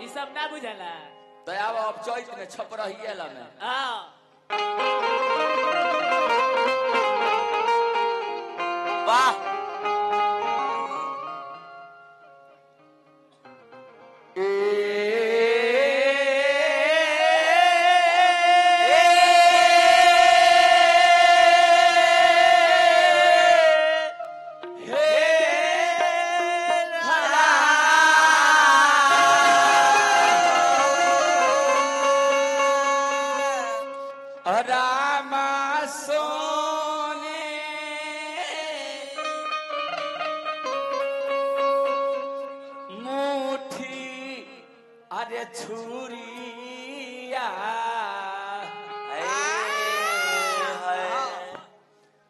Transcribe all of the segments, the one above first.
ये सब ना बुझला तो अब चैत में छप रही है में हां वाह रामा सोने मुठी अरे छुरिया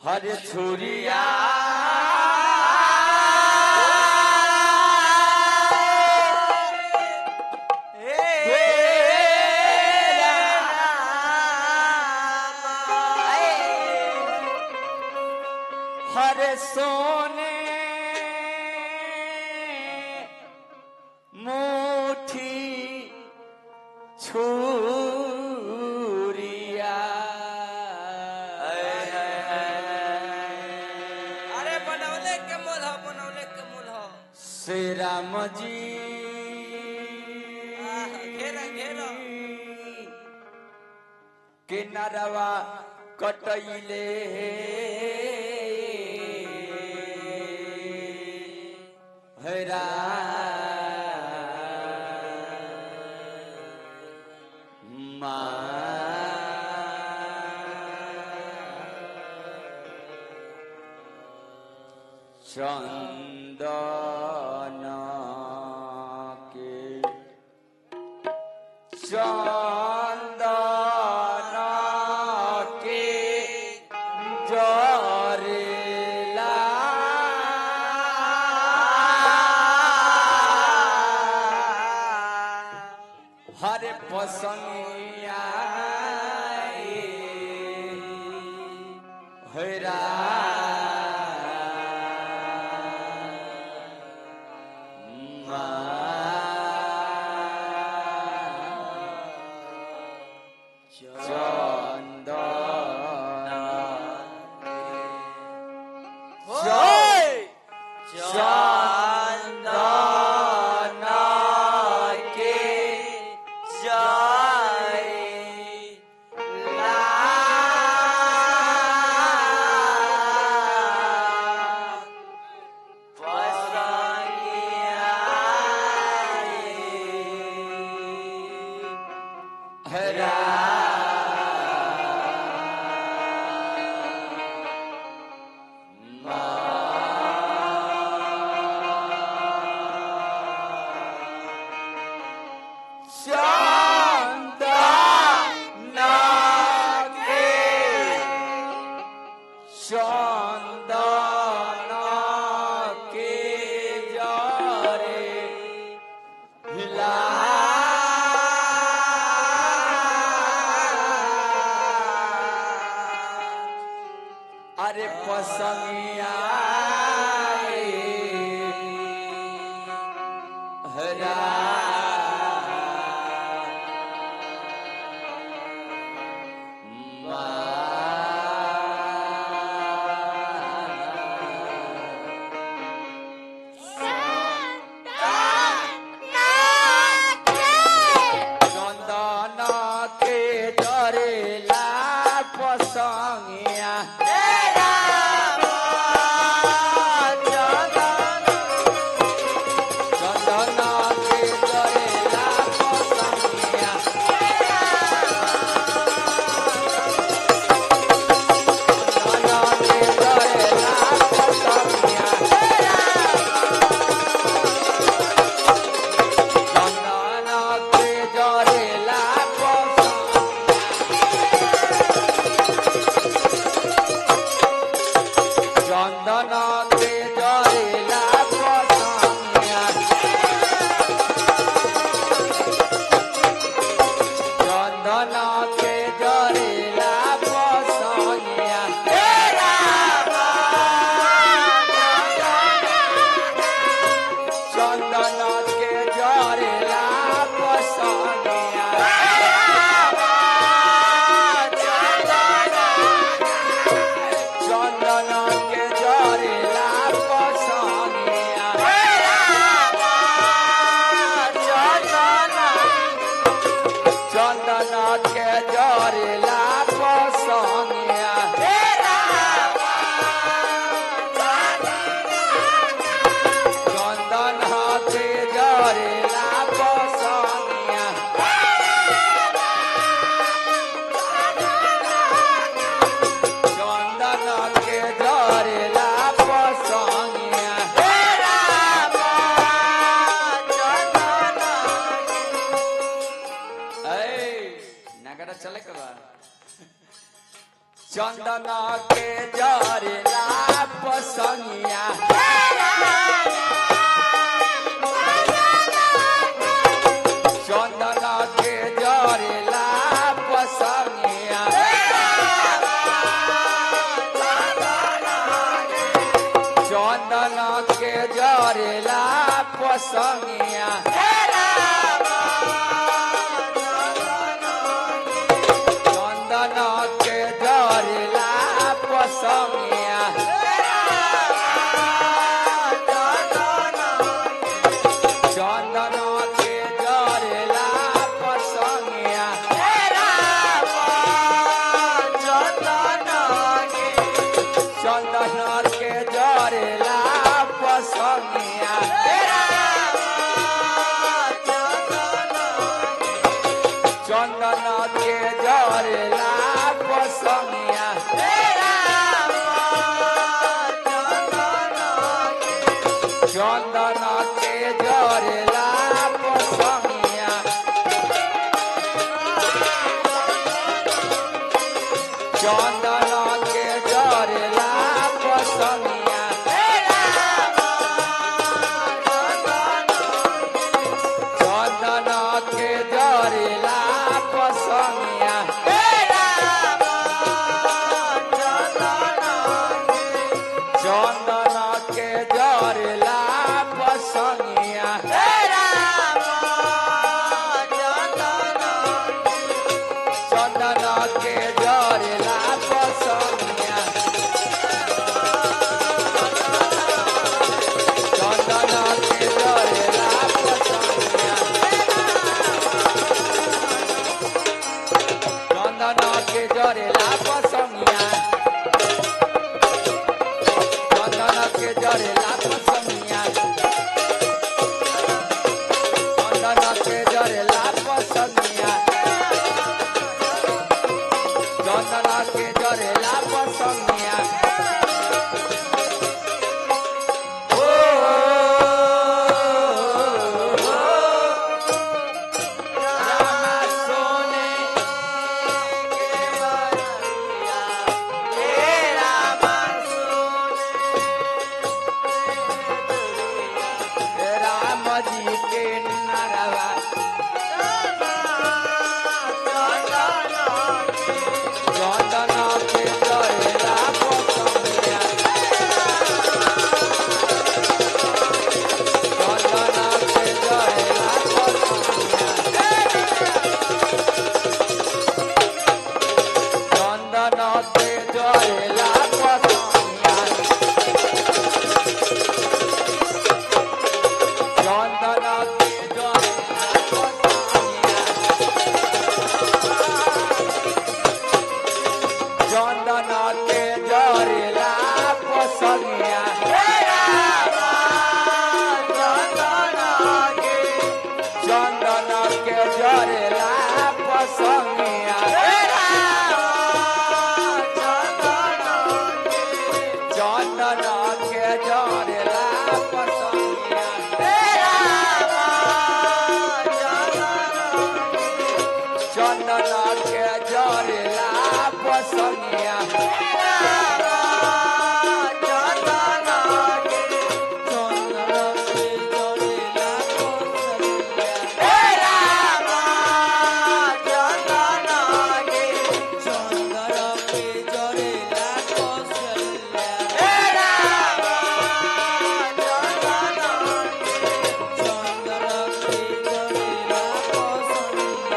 हरे छुरिया हरे सोने मुठी छुरिया अरे बनौले के मोल हो श्री राम जी घेरा घेरा के नरवा कटैले हरा चंदन के चंदन के जरेला हरे पसंदिया हरा चंदन के जरेला पसंगिया चंदन के जरेला पसंगिया चंदन के जरेला पसंगिया चंदन के जरेला पसंगिया चंदन के जरेला पसंगिया चंदन के जरेला पसंगिया चंदन के जरेला पसंगिया चंदन के जरेला पसंगिया चंदन के जरेला पसंगिया चंदन के जरेला पसंगिया चंदन के जरेला पसंगिया चंदन के जरेला पसंगिया चंदन के जरेला पसंगिया चंदन के जरेला पसंगिया चंदन के जरेला पसंगिया चंदन के जरेला पसंगिया चंदन के जरेला पसंगिया ओ रामा सोने के बरैया हे रामा सोने राम जी के नरवा चंदन के जरेला पसंगिया चंदन के जरेला पसंगिया चंदन के जरेला पसंगिया चंदन के जरेला पसंगिया चंदन के जरेला पसंगिया चंदन के जरेला पसंगिया चंदन के जरेला पसंगिया चंदन के जरेला पसंगिया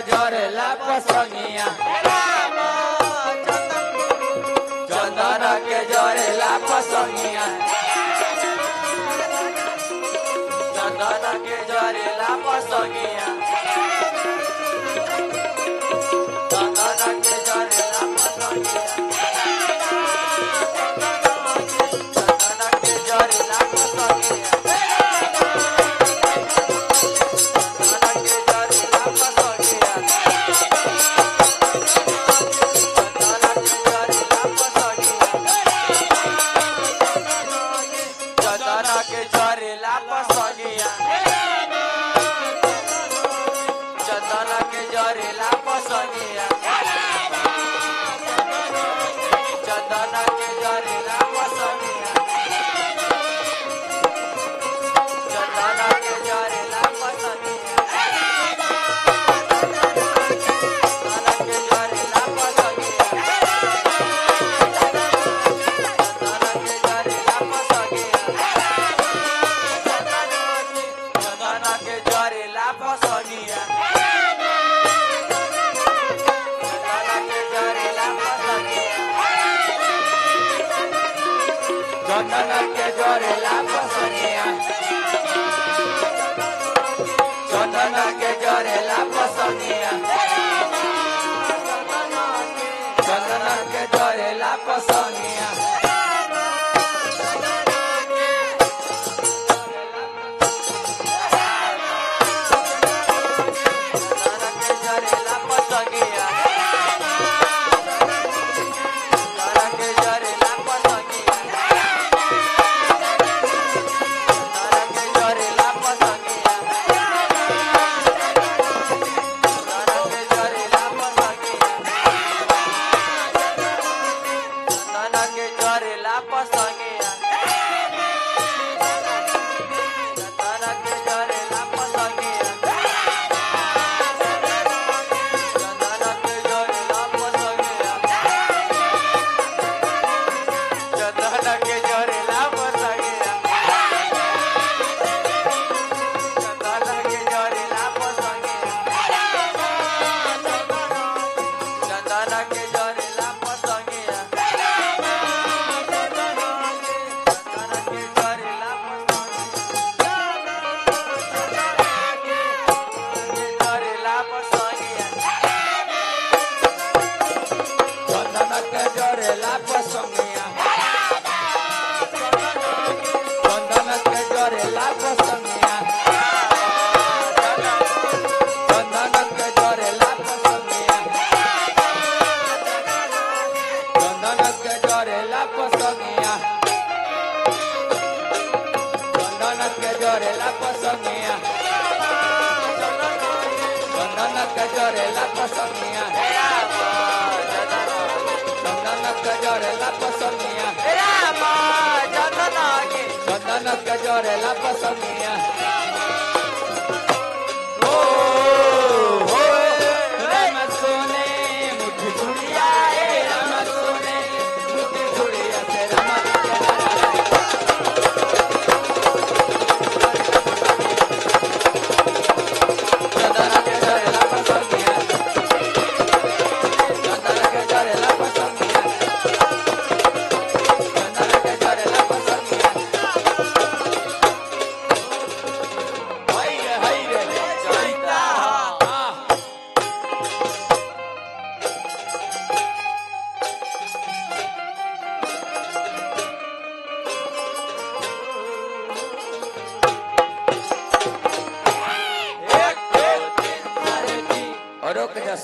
जरेला पसंगिया चंदन के जरेला पसंगिया चंदन के जरेला पसंगिया चंदन के जरेला पसंगिया चंदन के जरेला पसंगिया चंदन के जरेला पसंगिया चंदन के जरेला पसंगिया चंदन के जरेला पसंगिया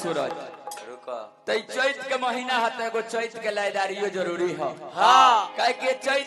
सूरज चैत के महीना है तो एगो चैत के लयदारियो जरूरी है। हाँ, कह के चैत